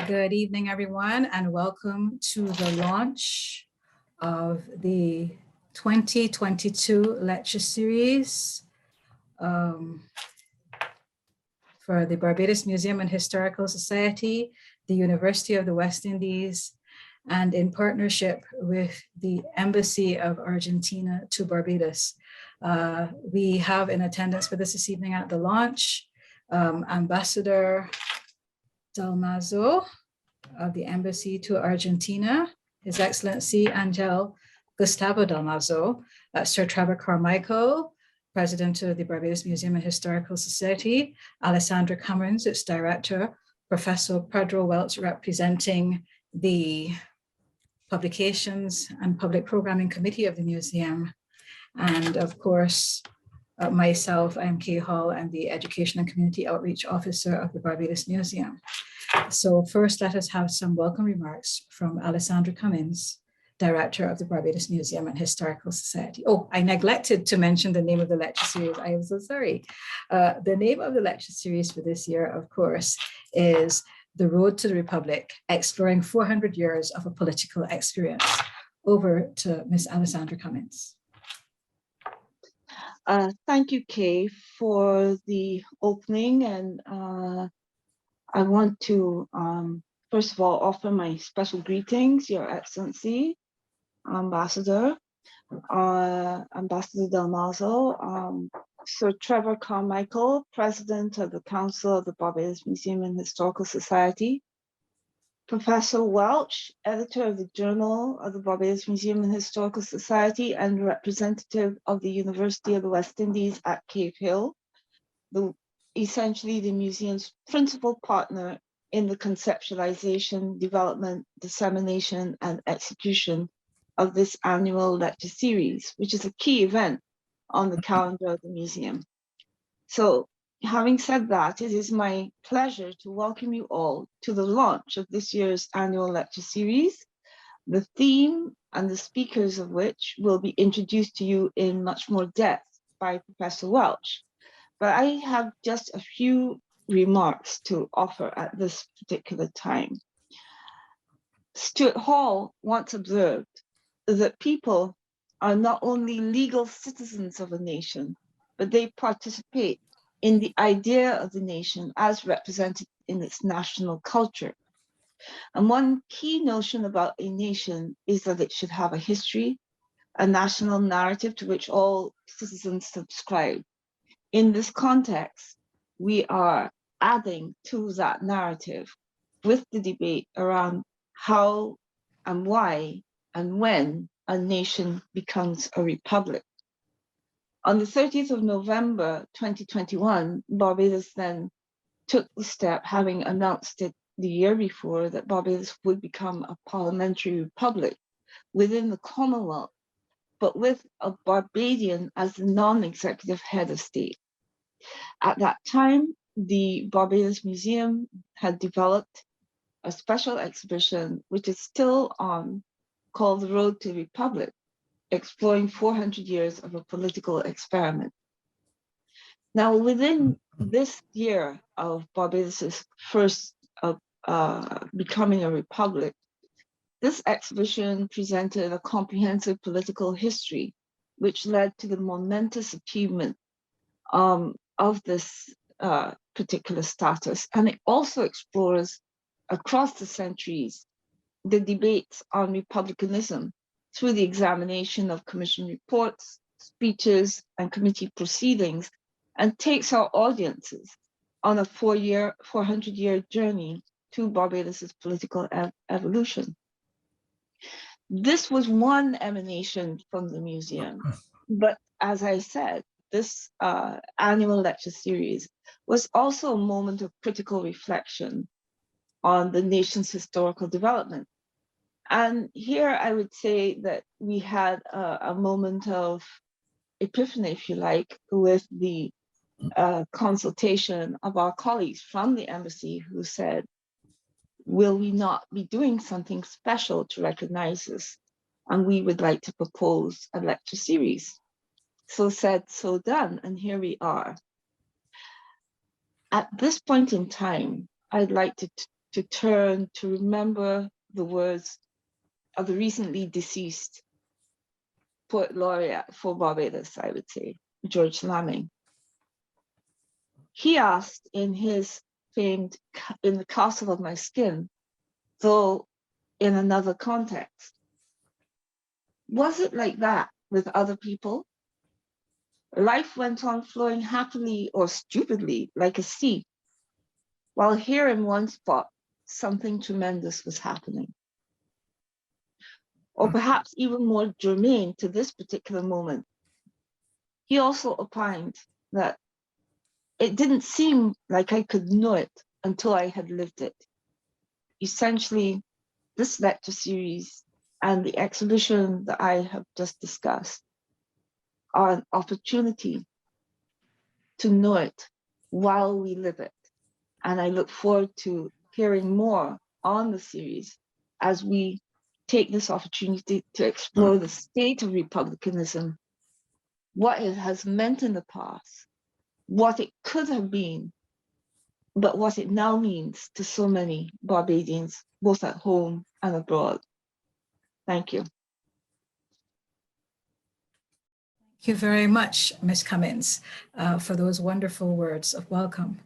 Good evening, everyone, and welcome to the launch of the 2022 lecture series for the Barbados Museum and Historical Society, the University of the West Indies, and in partnership with the Embassy of Argentina to Barbados. We have in attendance with us this evening at the launch, Ambassador Dalmazo of the Embassy to Argentina, His Excellency Angel Gustavo Dalmazo, Sir Trevor Carmichael, President of the Barbados Museum and Historical Society, Alessandra Cummins, its Director, Professor Pedro Welch, representing the Publications and Public Programming Committee of the Museum, and of course, myself, I'm Kay Hall, I'm the Education and Community Outreach Officer of the Barbados Museum. So first, let us have some welcome remarks from Alessandra Cummins, Director of the Barbados Museum and Historical Society. Oh, I neglected to mention the name of the lecture series. I am so sorry. The name of the lecture series for this year, of course, is The Road to the Republic, Exploring 400 Years of a Political Experience. Over to Ms. Alessandra Cummins. Thank you, Kay, for the opening, and I want to first of all offer my special greetings, Your Excellency, Ambassador Dalmazo, Sir Trevor Carmichael, President of the Council of the Barbados Museum and Historical Society, Professor Welch, editor of the Journal of the Barbados Museum and Historical Society and representative of the University of the West Indies at Cave Hill, essentially the museum's principal partner in the conceptualization, development, dissemination, and execution of this annual lecture series, which is a key event on the calendar of the museum. So, having said that, it is my pleasure to welcome you all to the launch of this year's annual lecture series, the theme and the speakers of which will be introduced to you in much more depth by Professor Welch. But I have just a few remarks to offer at this particular time. Stuart Hall once observed that people are not only legal citizens of a nation, but they participate in the idea of the nation as represented in its national culture. And one key notion about a nation is that it should have a history, a national narrative to which all citizens subscribe. In this context, we are adding to that narrative with the debate around how and why and when a nation becomes a republic. On the 30th of November 2021, Barbados then took the step, having announced it the year before, that Barbados would become a parliamentary republic within the Commonwealth, but with a Barbadian as the non-executive head of state. At that time, the Barbados Museum had developed a special exhibition, which is still on, called The Road to the Republic, exploring 400 years of a political experiment. Now, within this year of Barbados's first becoming a republic, this exhibition presented a comprehensive political history, which led to the momentous achievement of this particular status. And it also explores across the centuries the debates on republicanism through the examination of commission reports, speeches, and committee proceedings, and takes our audiences on a 400-year journey to Barbados's political evolution. This was one emanation from the museum, but as I said, this annual lecture series was also a moment of critical reflection on the nation's historical development. And here I would say that we had a moment of epiphany, if you like, with the consultation of our colleagues from the embassy who said, will we not be doing something special to recognize this? And we would like to propose a lecture series. So said, so done, and here we are. At this point in time, I'd like to to turn to remember the words of the recently deceased poet laureate for Barbados, I would say, George Lamming. He asked in his famed In the Castle of My Skin, though in another context, was it like that with other people? Life went on flowing happily or stupidly like a sea, while here in one spot, something tremendous was happening. Or perhaps even more germane to this particular moment, he also opined that it didn't seem like I could know it until I had lived it. Essentially, this lecture series and the exhibition that I have just discussed are an opportunity to know it while we live it. And I look forward to hearing more on the series as we take this opportunity to explore the state of republicanism, what it has meant in the past, what it could have been, but what it now means to so many Barbadians, both at home and abroad. Thank you. Thank you very much, Ms. Cummins, for those wonderful words of welcome.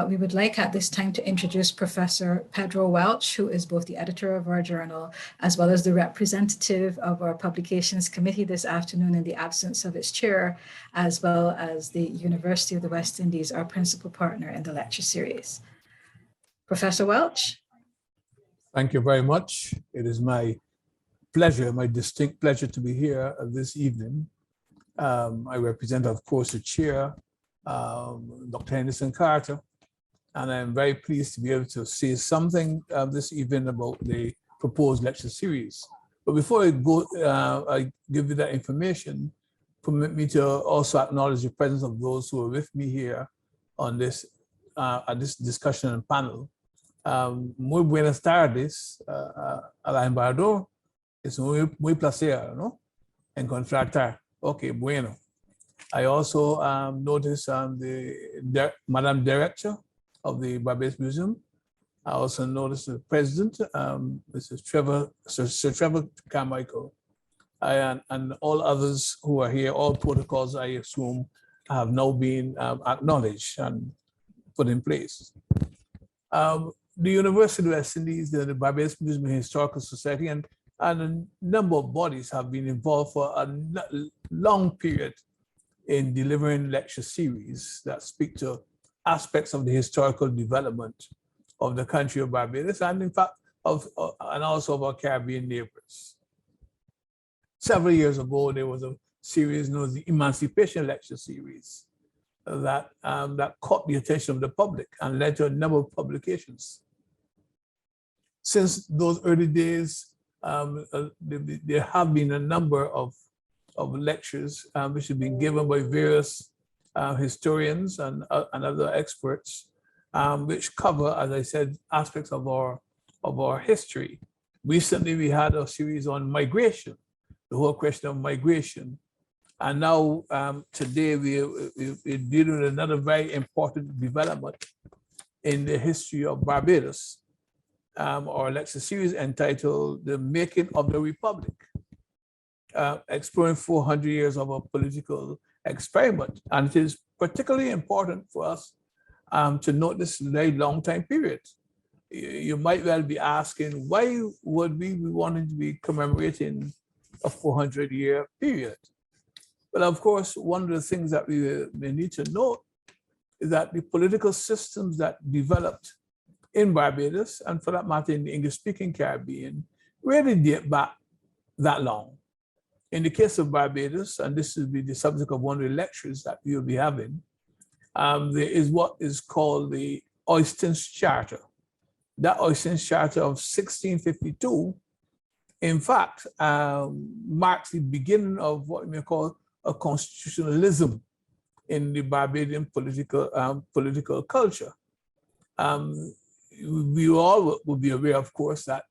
We would like at this time to introduce Professor Pedro Welch, who is both the editor of our journal as well as the representative of our publications committee this afternoon in the absence of its chair, as well as the University of the West Indies, our principal partner in the lecture series. Professor Welch. Thank you very much. It is my pleasure, my distinct pleasure to be here this evening. I represent, of course, the chair, Dr. Henderson Carter, and I'm very pleased to be able to say something this evening about the proposed lecture series. But before I go, I give you that information, permit me to also acknowledge the presence of those who are with me here on this at this discussion and panel. Muy buenas tardes, Alain Bardot. Es muy placer, ¿no? Encontrarte. Okay, bueno. I also noticed Madam Director of the Barbados Museum. I also noticed the President, Sir Trevor Carmichael, and all others who are here. All protocols, I assume, have now been acknowledged and put in place. The University of the West Indies, the Barbados Museum and Historical Society, and a number of bodies have been involved for a long period in delivering lecture series that speak to aspects of the historical development of the country of Barbados, and in fact, and also of our Caribbean neighbors. Several years ago, there was a series known as the Emancipation Lecture Series that caught the attention of the public and led to a number of publications. Since those early days, there have been a number of lectures which have been given by various historians and other experts, which cover, as I said, aspects of our history. Recently, we had a series on migration, the whole question of migration. And now, today, we're dealing with another very important development in the history of Barbados, our lecture series entitled The Making of the Republic, exploring 400 years of a political experiment. And it is particularly important for us to note this very long time period. You might well be asking, why would we be wanting to be commemorating a 400-year period? Well, of course, one of the things that we need to note is that the political systems that developed in Barbados, and for that matter in the English-speaking Caribbean, really date back that long. In the case of Barbados, and this will be the subject of one of the lectures that we will be having, there is what is called the Oistins Charter. That Oistins Charter of 1652, in fact, marks the beginning of what we may call a constitutionalism in the Barbadian political culture. We all will be aware, of course, that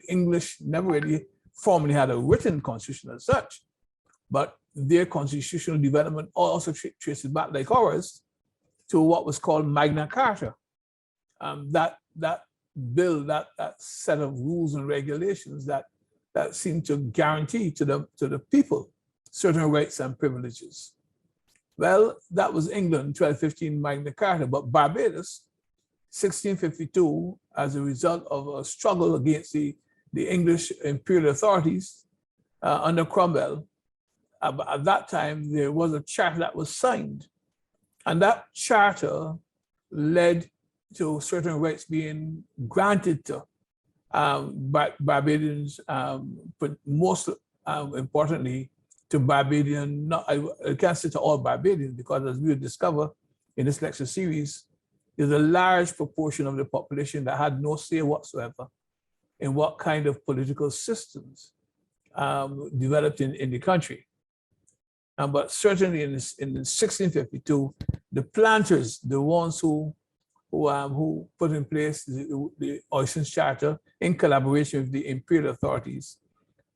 English never really formally had a written constitution as such, but their constitutional development also traces back, like ours, to what was called Magna Carta. That build that set of rules and regulations that seem to guarantee to the people certain rights and privileges. Well, that was England, 1215 Magna Carta, but Barbados, 1652, as a result of a struggle against the English imperial authorities under Cromwell. At that time, there was a charter that was signed, and that charter led to certain rights being granted to Barbadians, but most importantly, to Barbadian, I can't say to all Barbadians, because as we will discover in this lecture series, there's a large proportion of the population that had no say whatsoever in what kind of political systems developed in the country. But certainly in 1652, the planters, the ones who put in place the Oyston's Charter in collaboration with the imperial authorities,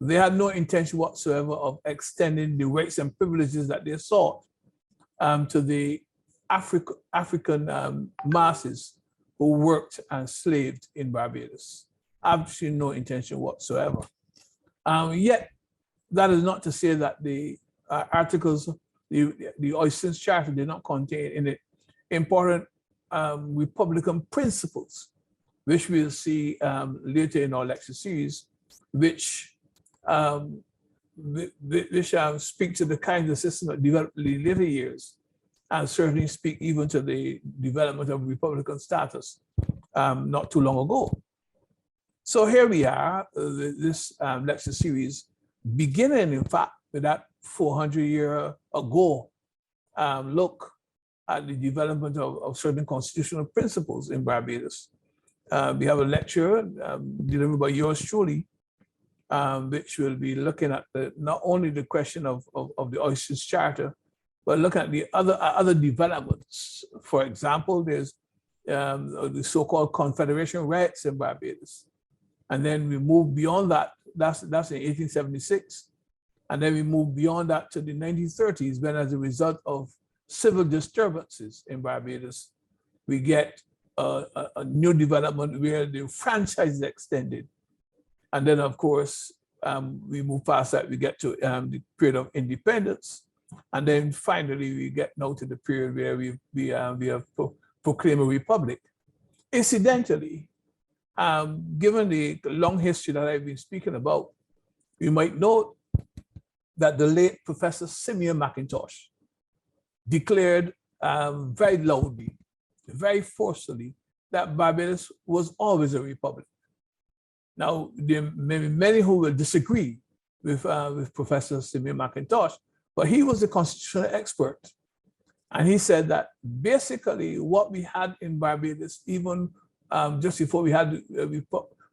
they had no intention whatsoever of extending the rights and privileges that they sought to the African masses who worked and slaved in Barbados. Absolutely no intention whatsoever. Yet, that is not to say that the articles, the Oyston's Charter did not contain in it important Republican principles, which we'll see later in our lecture series, which speak to the kind of system that developed in the later years, and certainly speak even to the development of Republican status not too long ago. So here we are, this lecture series, beginning in fact with that 400-year ago look at the development of certain constitutional principles in Barbados. We have a lecture delivered by yours truly, which will be looking at not only the question of the Oyston's Charter, but looking at the other developments. For example, there's the so-called Confederation rights in Barbados. And then we move beyond that, that's in 1876. And then we move beyond that to the 1930s, when as a result of civil disturbances in Barbados, we get a new development where the franchise is extended. And then, of course, we move past that, we get to the period of independence. And then finally, we get now to the period where we have proclaimed a republic. Incidentally, given the long history that I've been speaking about, you might note that the late Professor Simeon McIntosh declared very loudly, very forcefully, that Barbados was always a republic. Now, there may be many who will disagree with Professor Simeon McIntosh, but he was a constitutional expert. And he said that basically what we had in Barbados, even just before we had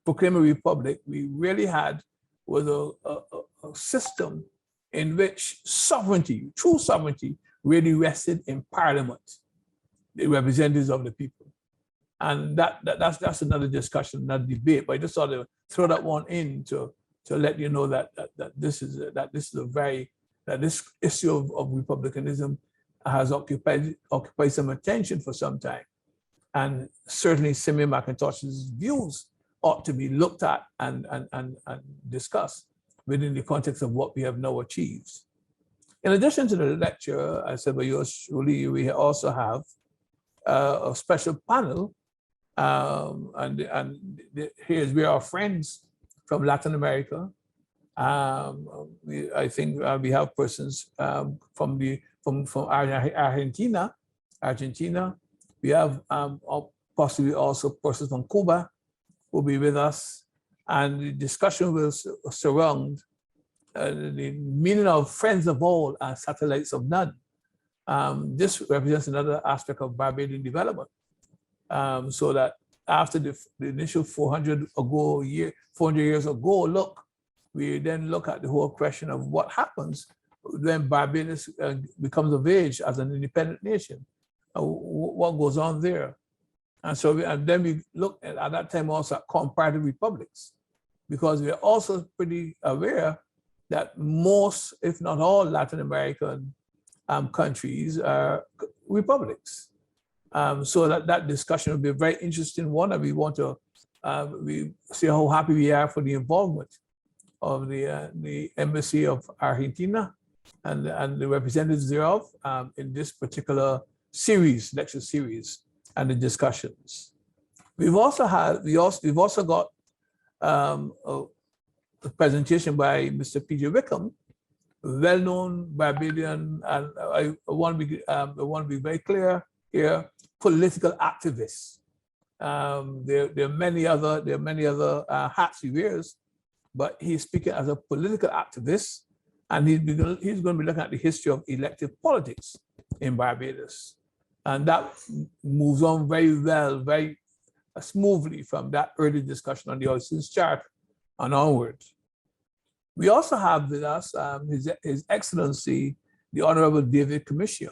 proclaimed a republic, we really had was a system in which sovereignty, true sovereignty, really rested in Parliament, the representatives of the people. And that's another discussion, another debate. But I just thought to throw that one in to let you know that this issue of republicanism has occupied some attention for some time. And certainly Simeon McIntosh's views ought to be looked at and discussed within the context of what we have now achieved. In addition to the lecture, I said by yours truly, we also have a special panel, here's where our friends from Latin America. I think we have persons from Argentina. We have possibly also persons from Cuba who will be with us, and the discussion will surround the meaning of friends of all and satellites of none. This represents another aspect of Barbadian development. So that after the initial 400 years ago look, we then look at the whole question of what happens when Barbados becomes of age as an independent nation. What goes on there? And so then we look at that time also at comparative republics, because we're also pretty aware that most, if not all, Latin American countries are republics. So that discussion will be a very interesting one, and we want to we see how happy we are for the involvement of the Embassy of Argentina and the representatives thereof in this particular series, lecture series, and the discussions. We've also got a presentation by Mr. P.J. Wickham, well-known Barbadian, and I want to be very clear here, political activist. There are many other hats he wears, but he's speaking as a political activist, and he's going to be looking at the history of elective politics in Barbados, and that moves on very well, very smoothly from that early discussion on the Oceans Charter and onward. We also have with us His Excellency, the Honorable David Commission,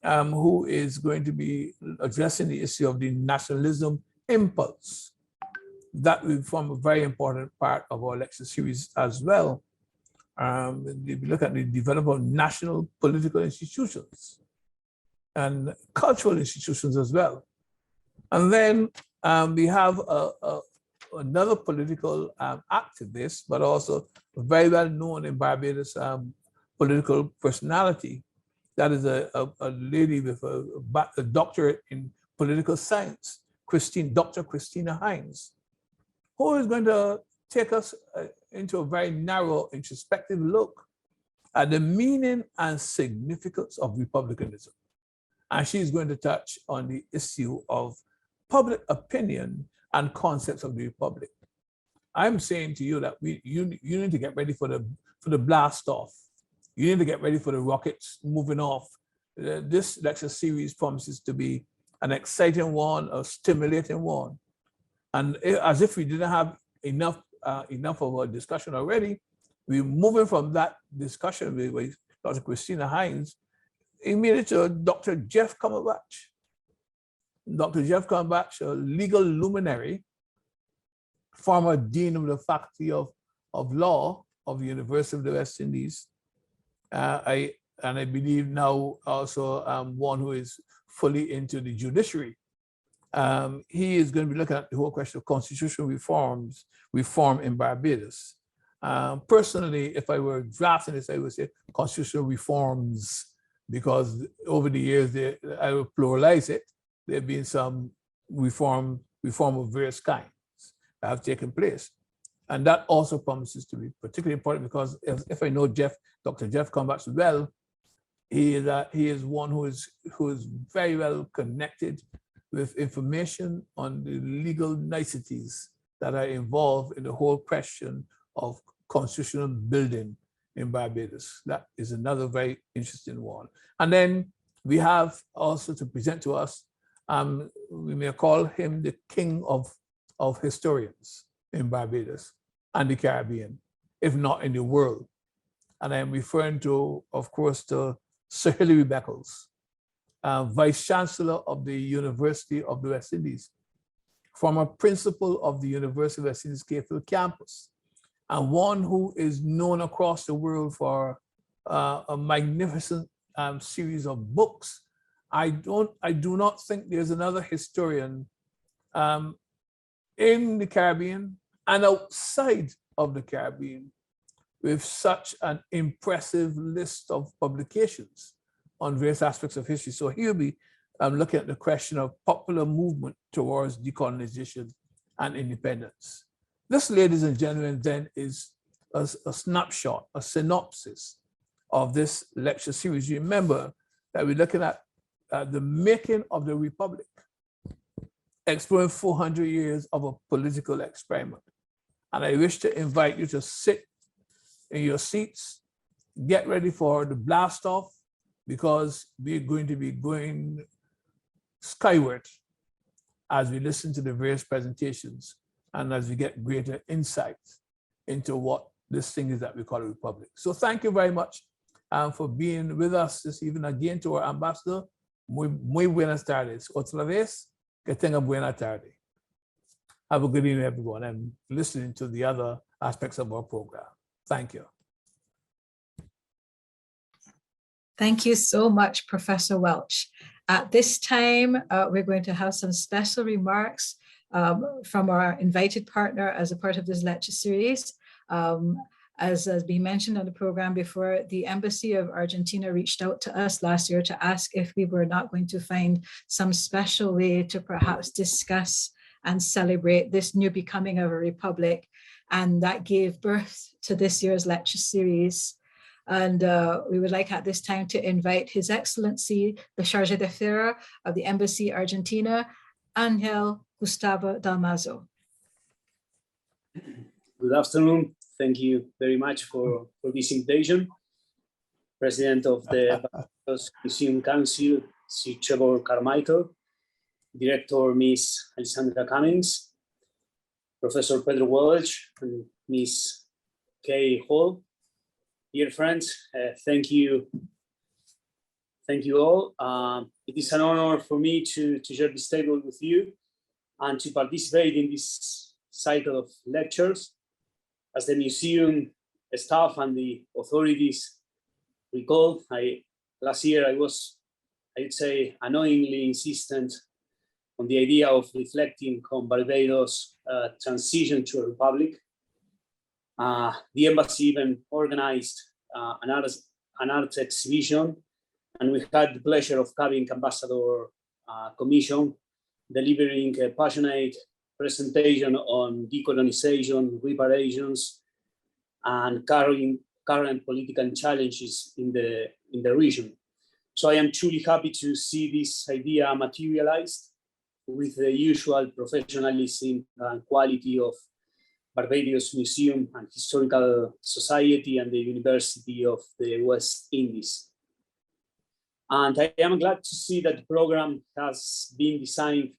who is going to be addressing the issue of the nationalism impulse. That will form a very important part of our lecture series as well. We look at the development of national political institutions and cultural institutions as well. And then we have another political activist, but also very well known in Barbados political personality. That is a lady with a doctorate in political science, Dr. Christina Hines, who is going to take us into a very narrow, introspective look at the meaning and significance of republicanism. And she's going to touch on the issue of public opinion and concepts of the republic. I'm saying to you that you need to get ready for the blast off. You need to get ready for the rockets moving off. This lecture series promises to be an exciting one, a stimulating one. And as if we didn't have enough of a discussion already, we're moving from that discussion with Dr. Christina Hines immediately to Dr. Jeff Cumberbatch. Dr. Jeff Cumberbatch, a legal luminary, former dean of the Faculty of Law of the University of the West Indies. I believe now also one who is fully into the judiciary. He is going to be looking at the whole question of constitutional reform in Barbados. Personally, if I were drafting this, I would say constitutional reforms, because over the years I would pluralize it. There have been some reform of various kinds that have taken place. And that also promises to be particularly important, because if I know Dr. Jeff Cumberbatch well, he is one who is very well connected with information on the legal niceties that are involved in the whole question of constitutional building in Barbados. That is another very interesting one. And then we have also to present to us, we may call him the king of historians in Barbados and the Caribbean, if not in the world. And I'm referring to, of course, to Sir Hilary Beckles, Vice Chancellor of the University of the West Indies, former principal of the University of West Indies Cayfield campus, and one who is known across the world for a magnificent series of books. I do not think there's another historian in the Caribbean and outside of the Caribbean with such an impressive list of publications on various aspects of history. So he'll be looking at the question of popular movement towards decolonization and independence. This, ladies and gentlemen, then is a snapshot, a synopsis of this lecture series. Remember that we're looking at the making of the Republic, exploring 400 years of a political experiment. And I wish to invite you to sit in your seats, get ready for the blast off, because we're going to be going skyward as we listen to the various presentations and as we get greater insights into what this thing is that we call a republic. So thank you very much for being with us this evening. Again, to our ambassador, muy buenas tardes. Otra vez, que tenga buena tarde. Have a good evening, everyone, and listening to the other aspects of our program. Thank you. Thank you so much, Professor Welch. At this time, we're going to have some special remarks from our invited partner as a part of this lecture series. As has been mentioned on the program before, the Embassy of Argentina reached out to us last year to ask if we were not going to find some special way to perhaps discuss and celebrate this new becoming of a republic. And that gave birth to this year's lecture series. And we would like at this time to invite His Excellency, the Chargé d'Affaires of the Embassy Argentina, Ángel Gustavo Dalmazo. Good afternoon. Thank you very much for this invitation. President of the Museum Council, Sir Trevor Carmichael, Director Ms. Alessandra Cummings, Professor Pedro Welch, and Ms. Kay Hall. Dear friends, thank you. Thank you all. It is an honor for me to share this table with you and to participate in this cycle of lectures. As the museum staff and the authorities recall, last year I was, I would say, annoyingly insistent on the idea of reflecting on Barbados' transition to a republic. The embassy even organized an art exhibition, and we had the pleasure of having Ambassador Commission delivering a passionate presentation on decolonization, reparations, and current political challenges in the region. So I am truly happy to see this idea materialized with the usual professionalism and quality of Barbados Museum and Historical Society and the University of the West Indies. And I am glad to see that the program has been designed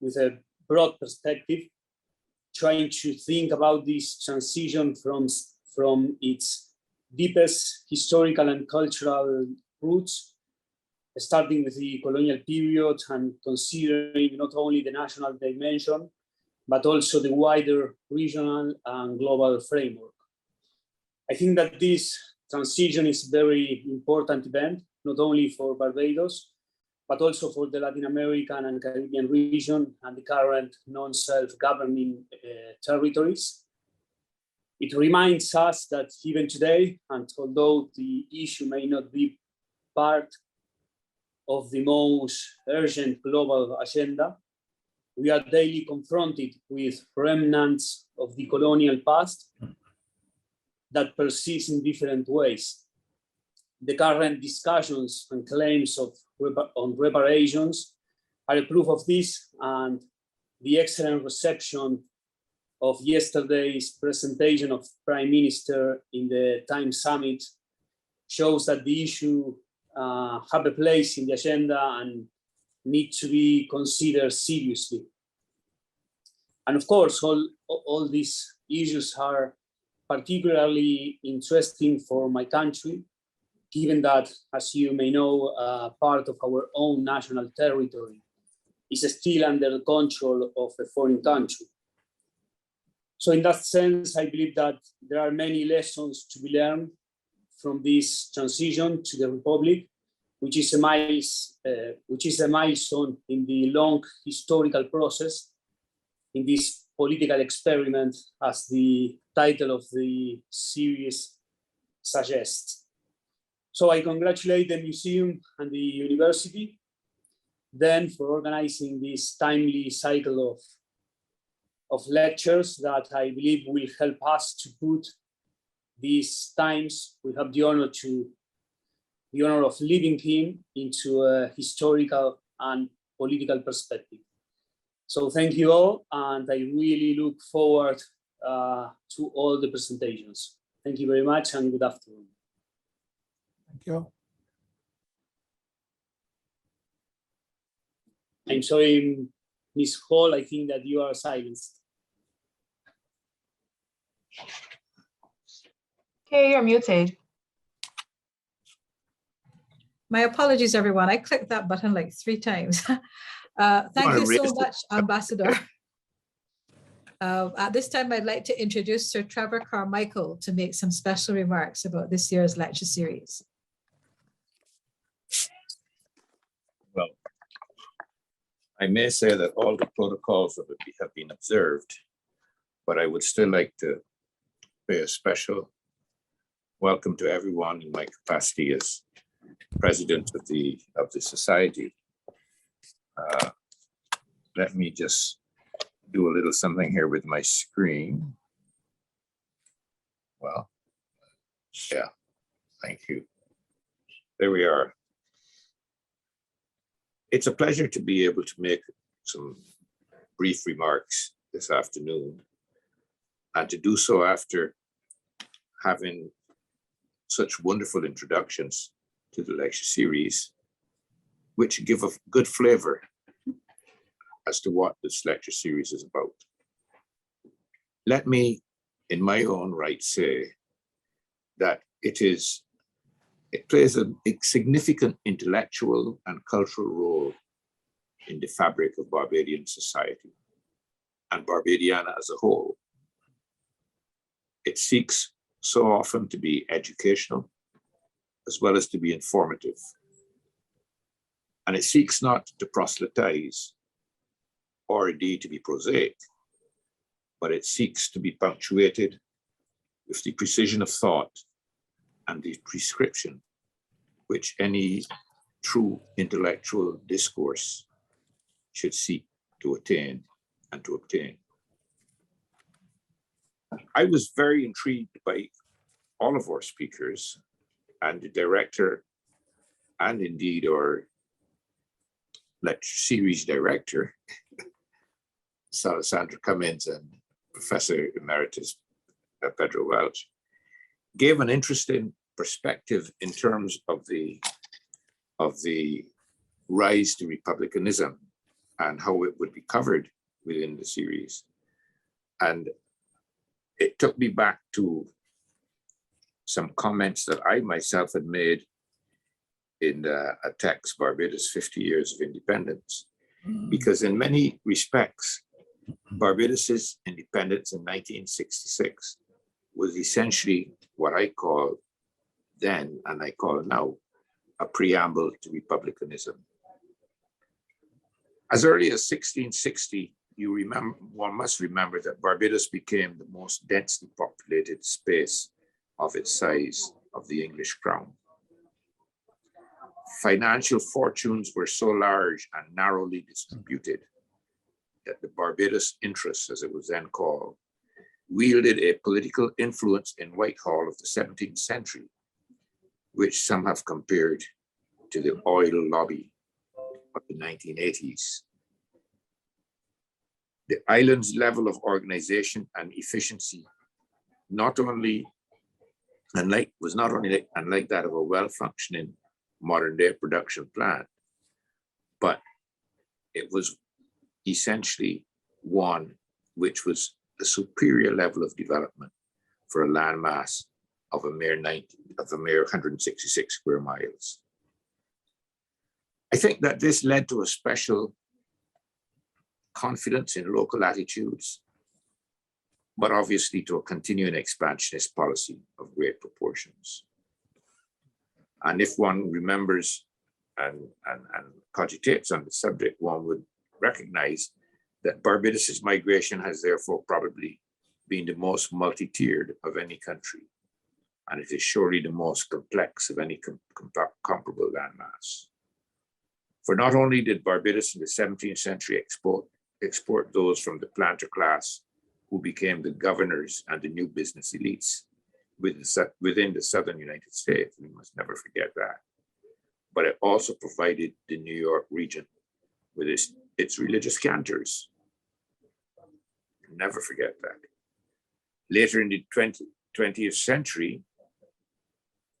with a broad perspective, trying to think about this transition from its deepest historical and cultural roots, starting with the colonial period and considering not only the national dimension, but also the wider regional and global framework. I think that this transition is a very important event, not only for Barbados, but also for the Latin American and Caribbean region and the current non-self-governing territories. It reminds us that even today, and although the issue may not be part of the most urgent global agenda, we are daily confronted with remnants of the colonial past that persist in different ways. The current discussions and claims on reparations are a proof of this, and the excellent reception of yesterday's presentation of Prime Minister in the Time Summit shows that the issue have a place in the agenda and need to be considered seriously. And of course, all these issues are particularly interesting for my country, given that, as you may know, part of our own national territory is still under the control of a foreign country. So in that sense, I believe that there are many lessons to be learned from this transition to the Republic, which is a milestone in the long historical process, in this political experiment, as the title of the series suggests. So I congratulate the museum and the university then for organizing this timely cycle of lectures that I believe will help us to put these times we have the honor of living in into a historical and political perspective. So thank you all, and I really look forward to all the presentations. Thank you very much and good afternoon. Thank you. I'm sorry, Ms. Hall, I think that you are silenced. Okay, you're muted. My apologies, everyone. I clicked that button like 3 times. Thank you so much, Ambassador. At this time, I'd like to introduce Sir Trevor Carmichael to make some special remarks about this year's lecture series. Well, I may say that all the protocols have been observed, but I would still like to pay a special welcome to everyone in my capacity as president of the society. Let me just do a little something here with my screen. Well, yeah, thank you. There we are. It's a pleasure to be able to make some brief remarks this afternoon, and to do so after having such wonderful introductions to the lecture series, which give a good flavor as to what this lecture series is about. Let me, in my own right, say that it plays a significant intellectual and cultural role in the fabric of Barbadian society and Barbadiana as a whole. It seeks so often to be educational as well as to be informative. And it seeks not to proselytize or indeed to be prosaic, but it seeks to be punctuated with the precision of thought and the prescription which any true intellectual discourse should seek to attain and to obtain. I was very intrigued by all of our speakers and the director, and indeed our lecture series director, Sandra Cummins, and Professor Emeritus Pedro Welch, gave an interesting perspective in terms of the rise to republicanism and how it would be covered within the series. And it took me back to some comments that I myself had made in a text, Barbados 50 Years of Independence, because in many respects, Barbados's independence in 1966 was essentially what I called then, and I call now, a preamble to republicanism. As early as 1660, one must remember that Barbados became the most densely populated space of its size of the English crown. Financial fortunes were so large and narrowly distributed that the Barbados Interest, as it was then called, wielded a political influence in Whitehall of the 17th century, which some have compared to the oil lobby of the 1980s. The island's level of organization and efficiency was not only unlike that of a well-functioning modern-day production plant, but it was essentially one which was a superior level of development for a landmass of a mere 166 square miles. I think that this led to a special confidence in local attitudes, but obviously to a continuing expansionist policy of great proportions. And if one remembers and cogitates on the subject, one would recognize that Barbados's migration has therefore probably been the most multi-tiered of any country, and it is surely the most complex of any comparable landmass. For not only did Barbados in the 17th century export those from the planter class who became the governors and the new business elites within the southern United States, we must never forget that, but it also provided the New York region with its religious cantors. Never forget that. Later in the 20th century,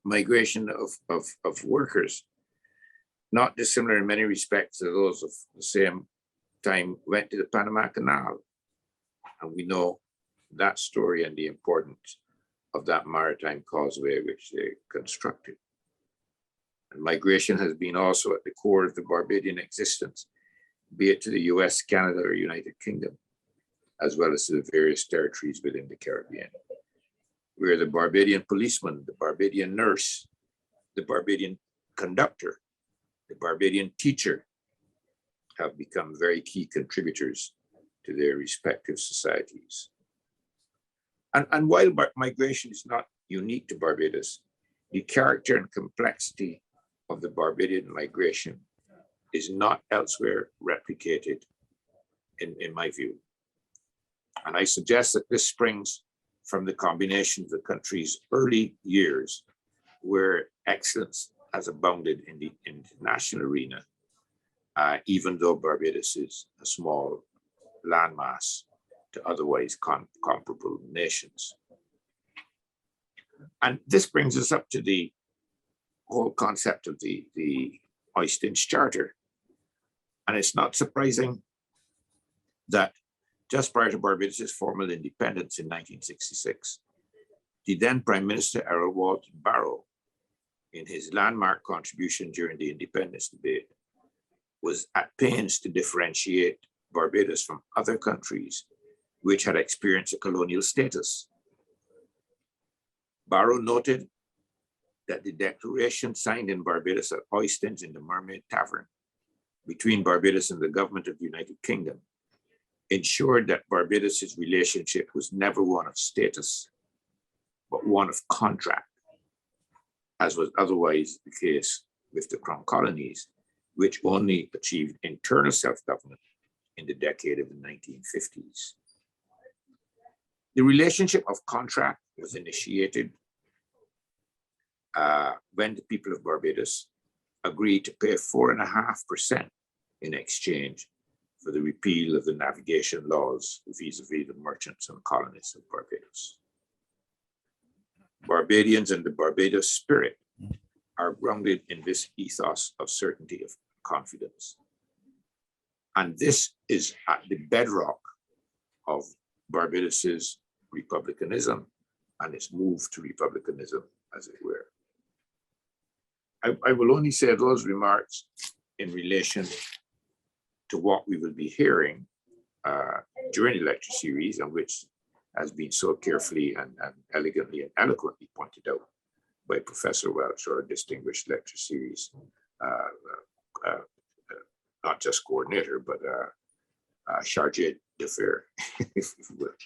migration of workers, not dissimilar in many respects to those of the same time, went to the Panama Canal. And we know that story and the importance of that maritime causeway which they constructed. And migration has been also at the core of the Barbadian existence, be it to the US, Canada, or United Kingdom, as well as to the various territories within the Caribbean, where the Barbadian policeman, the Barbadian nurse, the Barbadian conductor, the Barbadian teacher, have become very key contributors to their respective societies. And while migration is not unique to Barbados, the character and complexity of the Barbadian migration is not elsewhere replicated, in my view. And I suggest that this springs from the combination of the country's early years, where excellence has abounded in the international arena, even though Barbados is a small landmass to otherwise comparable nations. And this brings us up to the whole concept of the Oistins Charter. And it's not surprising that just prior to Barbados' formal independence in 1966, the then Prime Minister Errol Walton Barrow, in his landmark contribution during the independence debate, was at pains to differentiate Barbados from other countries which had experienced a colonial status. Barrow noted that the declaration signed in Barbados at Oistins in the Mermaid Tavern between Barbados and the government of the United Kingdom ensured that Barbados' relationship was never one of status, but one of contract, as was otherwise the case with the Crown Colonies, which only achieved internal self-government in the decade of the 1950s. The relationship of contract was initiated when the people of Barbados agreed to pay 4.5% in exchange for the repeal of the navigation laws vis-a-vis the merchants and colonists of Barbados. Barbadians and the Barbados spirit are grounded in this ethos of certainty of confidence. And this is at the bedrock of Barbados's republicanism and its move to republicanism, as it were. I will only say those remarks in relation to what we will be hearing during the lecture series, and which has been so carefully and elegantly and eloquently pointed out by Professor Welch, our distinguished lecture series, not just coordinator, but chargé d'affaires, if you will.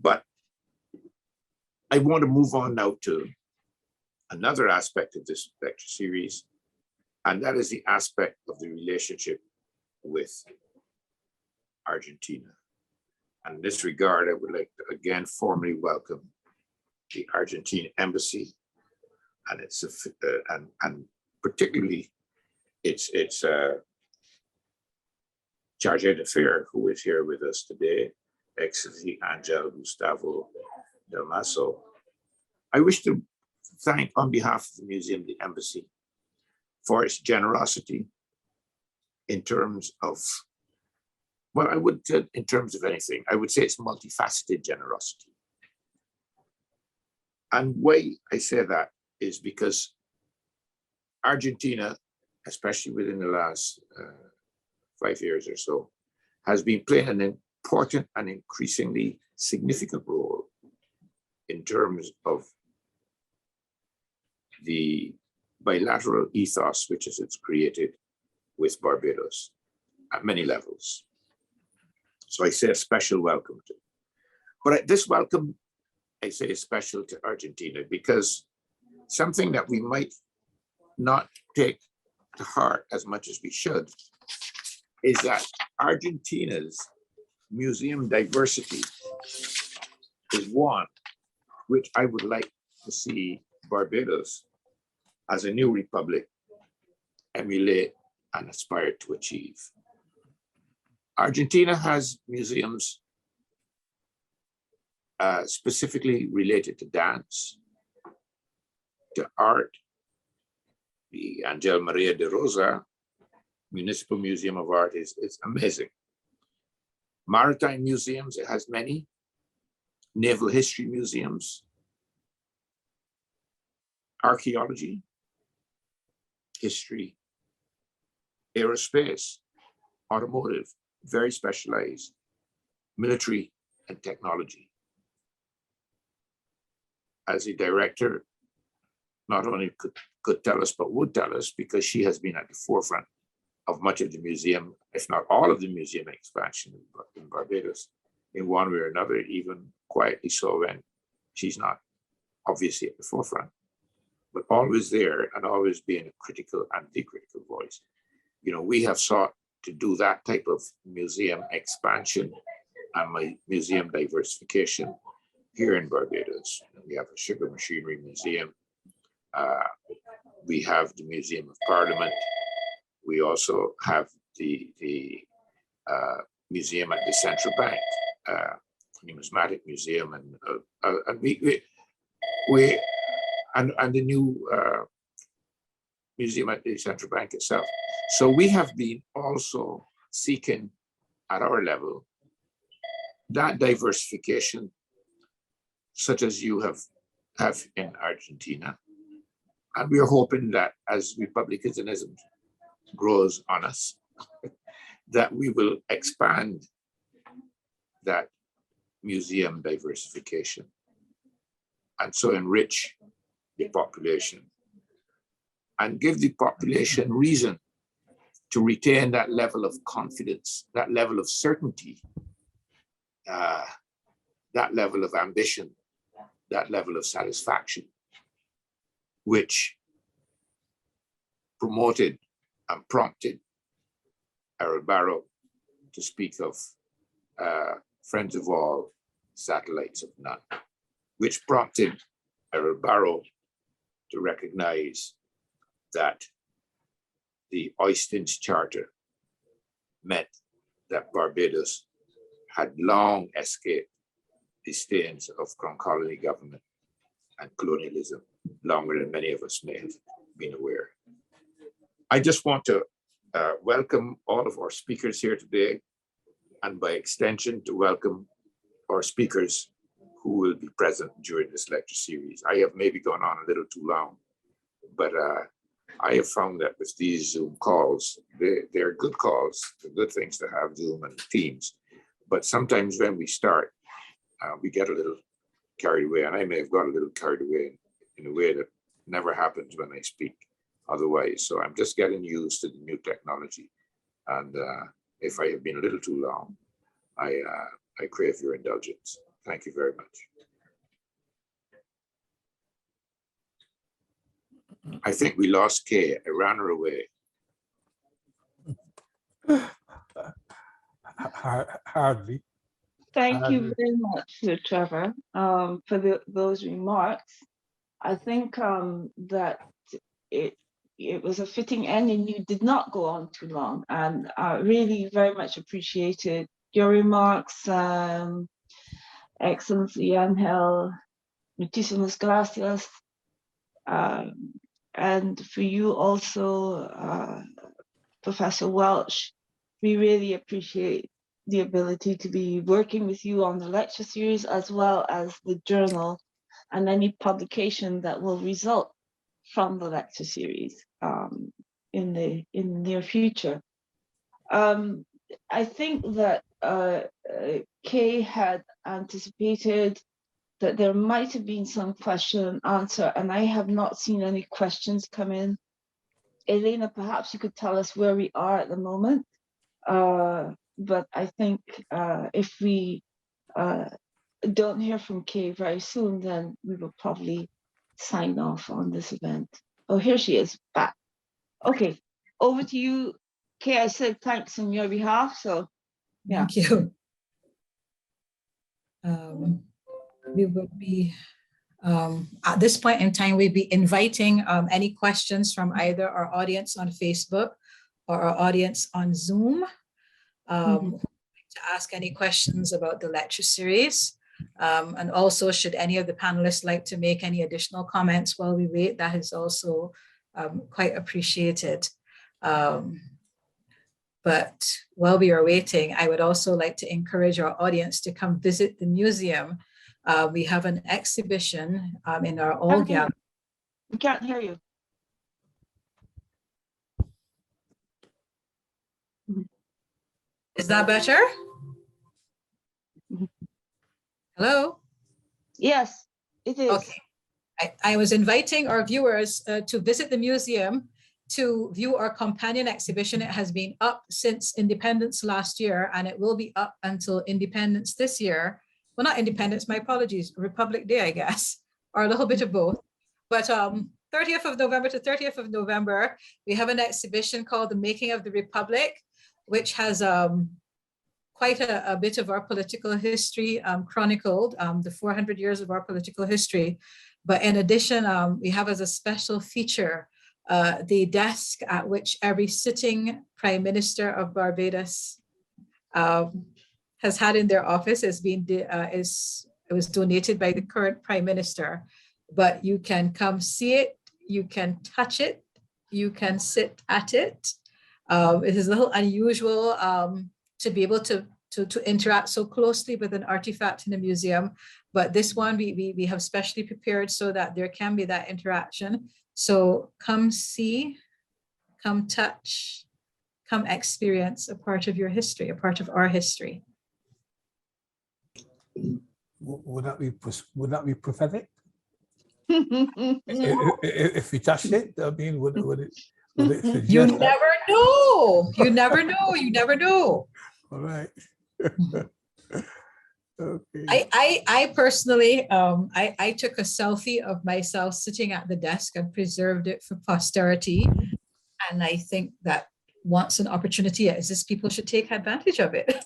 But I want to move on now to another aspect of this lecture series, and that is the aspect of the relationship with Argentina. And in this regard, I would like to again formally welcome the Argentine embassy and its and particularly its chargé d'affaires, who is here with us today, Excellency Angel Gustavo Del Maso. I wish to thank, on behalf of the museum, the embassy, for its generosity in terms of, well, I wouldn't say in terms of anything. I would say it's multifaceted generosity. And why I say that is because Argentina, especially within the last 5 years or so, has been playing an important and increasingly significant role in terms of the bilateral ethos which it's created with Barbados at many levels. So I say a special welcome to. But this welcome, I say, is special to Argentina because something that we might not take to heart as much as we should is that Argentina's museum diversity is one which I would like to see Barbados as a new republic emulate and aspire to achieve. Argentina has museums specifically related to dance, to art. The Angel Maria de Rosa Municipal Museum of Art is amazing. Maritime museums, it has many. Naval history museums, archaeology, history, aerospace, automotive, very specialized, military and technology. As a director, not only could tell us, but would tell us, because she has been at the forefront of much of the museum, if not all of the museum expansion in Barbados, in one way or another, even quietly so when she's not obviously at the forefront, but always there and always being a critical and the critical voice. You know, we have sought to do that type of museum expansion and museum diversification here in Barbados. We have a sugar machinery museum. We have the Museum of Parliament. We also have the museum at the Central Bank, numismatic museum, and the new museum at the Central Bank itself. So we have been also seeking at our level that diversification, such as you have in Argentina. And we are hoping that as republicanism grows on us, that we will expand that museum diversification and so enrich the population and give the population reason to retain that level of confidence, that level of certainty, that level of ambition, that level of satisfaction, which promoted and prompted Errol Barrow to speak of friends of all, satellites of none, which prompted Errol Barrow to recognize that the Oistins Charter meant that Barbados had long escaped the stains of Crown Colony government and colonialism, longer than many of us may have been aware. I just want to welcome all of our speakers here today, and by extension to welcome our speakers who will be present during this lecture series. I have maybe gone on a little too long, but I have found that with these Zoom calls, they're good calls, they're good things to have, Zoom and Teams. But sometimes when we start, we get a little carried away, and I may have got a little carried away in a way that never happens when I speak otherwise. So I'm just getting used to the new technology. And if I have been a little too long, I crave your indulgence. Thank you very much. I think we lost Kay. I ran her away. Hardly. Thank you very much, Sir Trevor, for those remarks. I think that it was a fitting end, and you did not go on too long. And I really very much appreciated your remarks. Excellency Angel, muchísimas gracias. And for you also, Professor Welch, we really appreciate the ability to be working with you on the lecture series, as well as the journal and any publication that will result from the lecture series in the near future. I think that Kay had anticipated that there might have been some question and answer, and I have not seen any questions come in. Elena, perhaps you could tell us where we are at the moment. But I think if we don't hear from Kay very soon, then we will probably sign off on this event. Oh, here she is, back. Okay, over to you, Kay. I said thanks on your behalf, so yeah. Thank you. We will be, at this point in time, we'll be inviting any questions from either our audience on Facebook or our audience on Zoom. To ask any questions about the lecture series. And also, should any of the panelists like to make any additional comments while we wait, that is also quite appreciated. But while we are waiting, I would also like to encourage our audience to come visit the museum. We have an exhibition in our all gallery. We can't hear you. Is that better? Hello? Yes, it is. Okay. I was inviting our viewers to visit the museum to view our companion exhibition. It has been up since independence last year, and it will be up until independence this year. Well, not independence, my apologies, Republic Day, I guess, or a little bit of both. But 30th of November to 30th of November, we have an exhibition called The Making of the Republic, which has quite a bit of our political history chronicled, the 400 years of our political history. But in addition, we have as a special feature the desk at which every sitting Prime Minister of Barbados has had in their office. It was donated by the current Prime Minister. But you can come see it, you can touch it, you can sit at it. It is a little unusual to be able to interact so closely with an artifact in a museum, but this one we have specially prepared so that there can be that interaction. So come see, come touch, come experience a part of your history, a part of our history. Would that be prophetic? If we touched it, I mean, would it suggest You that? never know. You never know. You never know. All right. Okay. I personally, I took a selfie of myself sitting at the desk and preserved it for posterity. And I think that once an opportunity exists, people should take advantage of it.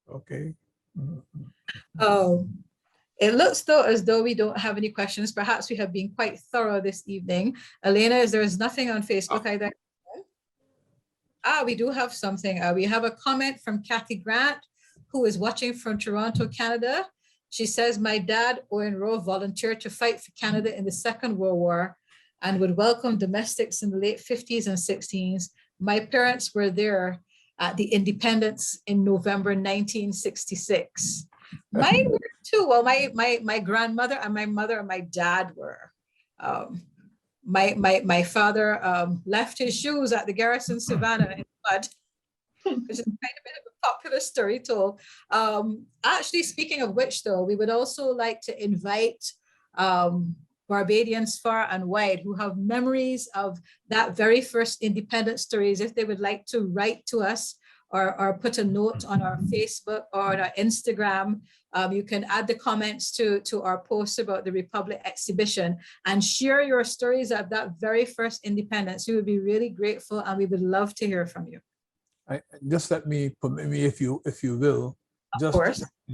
Okay. It looks though as though we don't have any questions. Perhaps we have been quite thorough this evening. Elena, there is nothing on Facebook either? We do have something. We have a comment from Kathy Grant, who is watching from Toronto, Canada. She says, my dad, Owen Rowe, volunteered to fight for Canada in the Second World War and would welcome domestics in the late 50s and 60s. My parents were there at the independence in November 1966. Mine were too. Well, my grandmother and my mother and my dad were. My father left his shoes at the Garrison Savannah in mud, which is kind of a bit of a popular story told. Actually, speaking of which, though, we would also like to invite Barbadians far and wide who have memories of that very first independence stories, if they would like to write to us or put a note on our Facebook or on our Instagram. You can add the comments to our post about the Republic exhibition and share your stories of that very first independence. We would be really grateful and we would love to hear from you. Just permit me, if you will,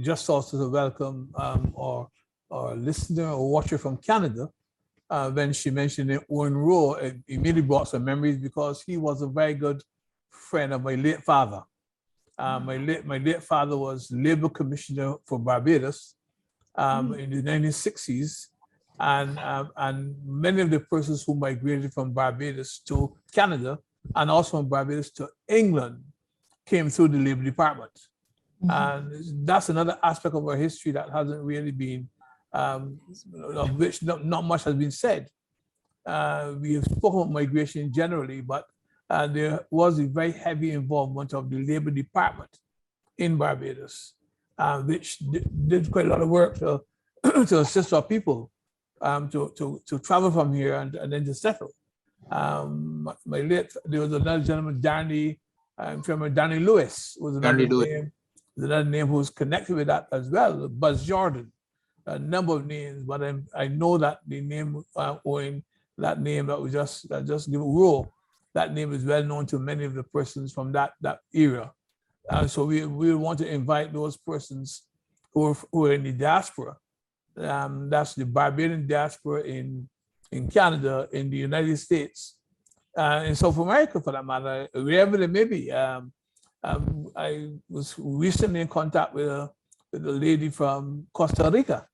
just also to welcome our listener or watcher from Canada. When she mentioned Owen Rowe, it immediately brought some memories because he was a very good friend of my late father. My late father was Labor Commissioner for Barbados in the 1960s, and many of the persons who migrated from Barbados to Canada and also from Barbados to England came through the Labor Department. And that's another aspect of our history that hasn't really been, of which not much has been said. We have spoken about migration generally, but there was a very heavy involvement of the Labor Department in Barbados, which did quite a lot of work to assist our people to travel from here and then to settle. There was another gentleman, Danny Lewis, was another name who was connected with that as well. Buzz Jordan, a number of names, but I know that the name Owen, that name that was just given Rowe, that name is well known to many of the persons from that era. So we want to invite those persons who are in the diaspora. That's the Barbadian diaspora in Canada, in the United States, in South America for that matter, wherever they may be. I was recently in contact with a lady from Costa Rica,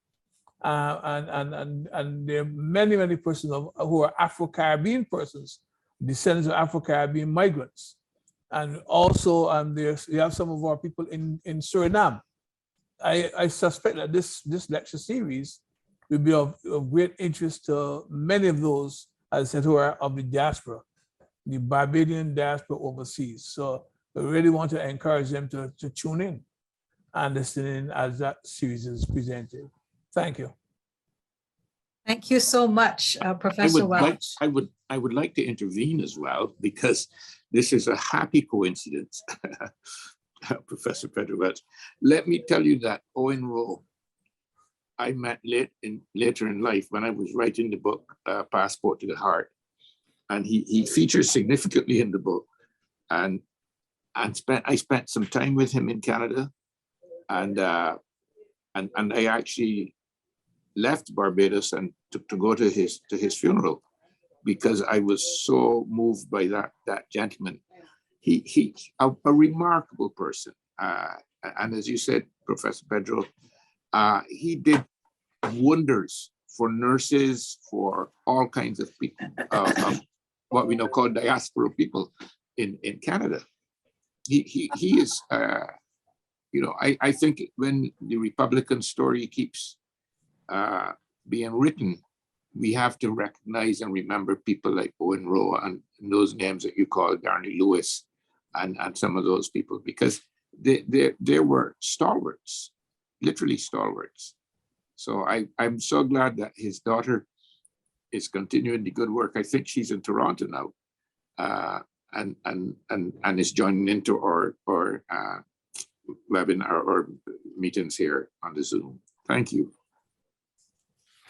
and there are many persons who are Afro-Caribbean persons, descendants of Afro-Caribbean migrants. And also we have some of our people in Suriname. I suspect that this lecture series will be of great interest to many of those, as I said, who are of the diaspora, the Barbadian diaspora overseas. So I really want to encourage them to tune in and listen in as that series is presented. Thank you. Thank you so much, Professor Welch. I would I would like to intervene as well, because this is a happy coincidence. Professor Pedro Welch, let me tell you that Owen Rowe, I met later in life when I was writing the book, Passport to the Heart. And he features significantly in the book. And I spent some time with him in Canada. And I actually left Barbados and to go to his funeral, because I was so moved by that gentleman. He a remarkable person. And as you said, Professor Pedro, he did wonders for nurses, for all kinds of people, of what we now call diaspora people in Canada. He is, you know, I think when the Republican story keeps being written, we have to recognize and remember people like Owen Rowe and those names that you call Darnley Lewis and some of those people, because they were stalwarts, literally stalwarts. So I'm so glad that his daughter is continuing the good work. I think she's in Toronto now, and is joining into our webinar or meetings here on the Zoom. Thank you.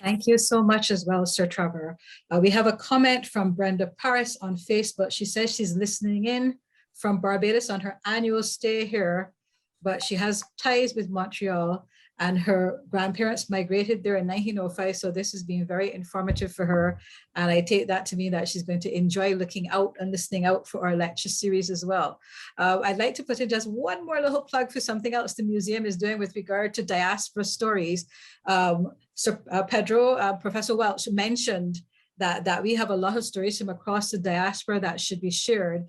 Thank you so much as well, Sir Trevor. We have a comment from Brenda Paris on Facebook. She says she's listening in from Barbados on her annual stay here, but she has ties with Montreal, and her grandparents migrated there in 1905. So this has been very informative for her. And I take that to mean that she's going to enjoy looking out and listening out for our lecture series as well. I'd like to put in just one more little plug for something else the museum is doing with regard to diaspora stories. Sir Pedro, Professor Welch mentioned that we have a lot of stories from across the diaspora that should be shared.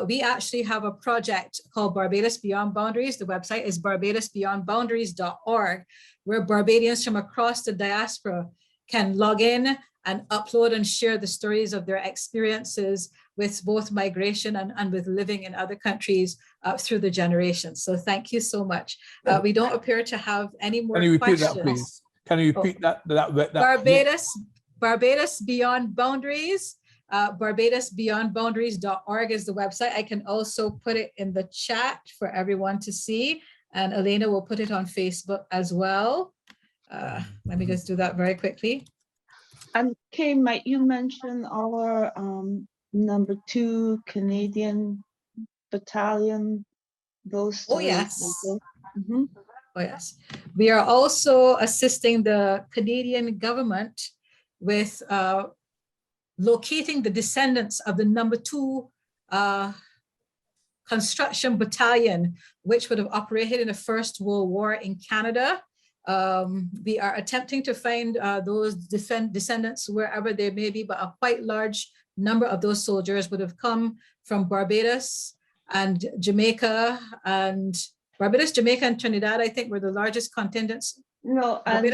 We actually have a project called Barbados Beyond Boundaries. The website is barbadosbeyondboundaries.org, where Barbadians from across the diaspora can log in and upload and share the stories of their experiences with both migration and with living in other countries through the generations. So thank you so much. We don't appear to have any more questions. Can you repeat that, please? Can you repeat that? Barbados Beyond Boundaries, barbadosbeyondboundaries.org is the website. I can also put it in the chat for everyone to see, and Elena will put it on Facebook as well. Let me just do that very quickly. And Kay, might you mention our number 2 Canadian battalion? Those. Oh, yes. Mm-hmm. Oh, yes. We are also assisting the Canadian government with locating the descendants of the number 2 construction battalion, which would have operated in the First World War in Canada. We are attempting to find those descendants wherever they may be, but a quite large number of those soldiers would have come from Barbados and Jamaica, and Trinidad, I think, were the largest contingents. No, and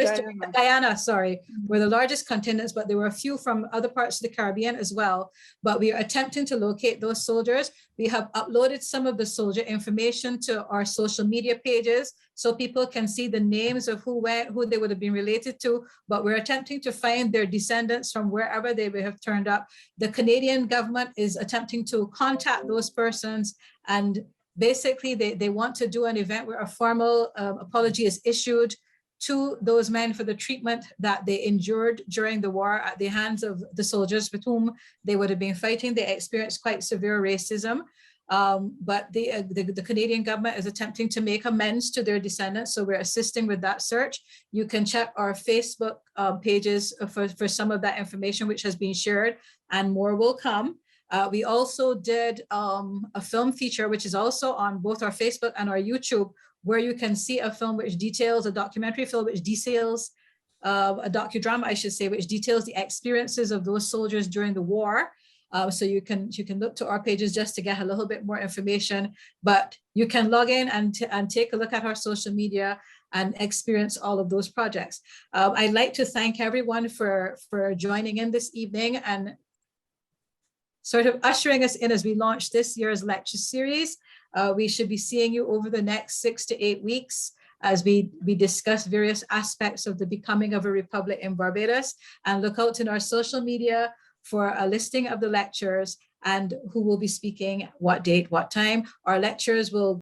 Guyana, sorry, were the largest contingents, but there were a few from other parts of the Caribbean as well. But we are attempting to locate those soldiers. We have uploaded some of the soldier information to our social media pages so people can see the names of who they would have been related to, but we're attempting to find their descendants from wherever they may have turned up. The Canadian government is attempting to contact those persons, and basically they want to do an event where a formal apology is issued to those men for the treatment that they endured during the war at the hands of the soldiers with whom they would have been fighting. They experienced quite severe racism, but the Canadian government is attempting to make amends to their descendants, so we're assisting with that search. You can check our Facebook pages for some of that information which has been shared, and more will come. We also did a film feature, which is also on both our Facebook and our YouTube, where you can see a film which details, a documentary film which details, a docudrama, I should say, which details the experiences of those soldiers during the war. So you can look to our pages just to get a little bit more information, but you can log in and take a look at our social media and experience all of those projects. I'd like to thank everyone for joining in this evening and sort of ushering us in as we launch this year's lecture series. We should be seeing you over the next 6 to 8 weeks as we discuss various aspects of the becoming of a republic in Barbados, and look out in our social media for a listing of the lectures and who will be speaking, what date, what time. Our lectures will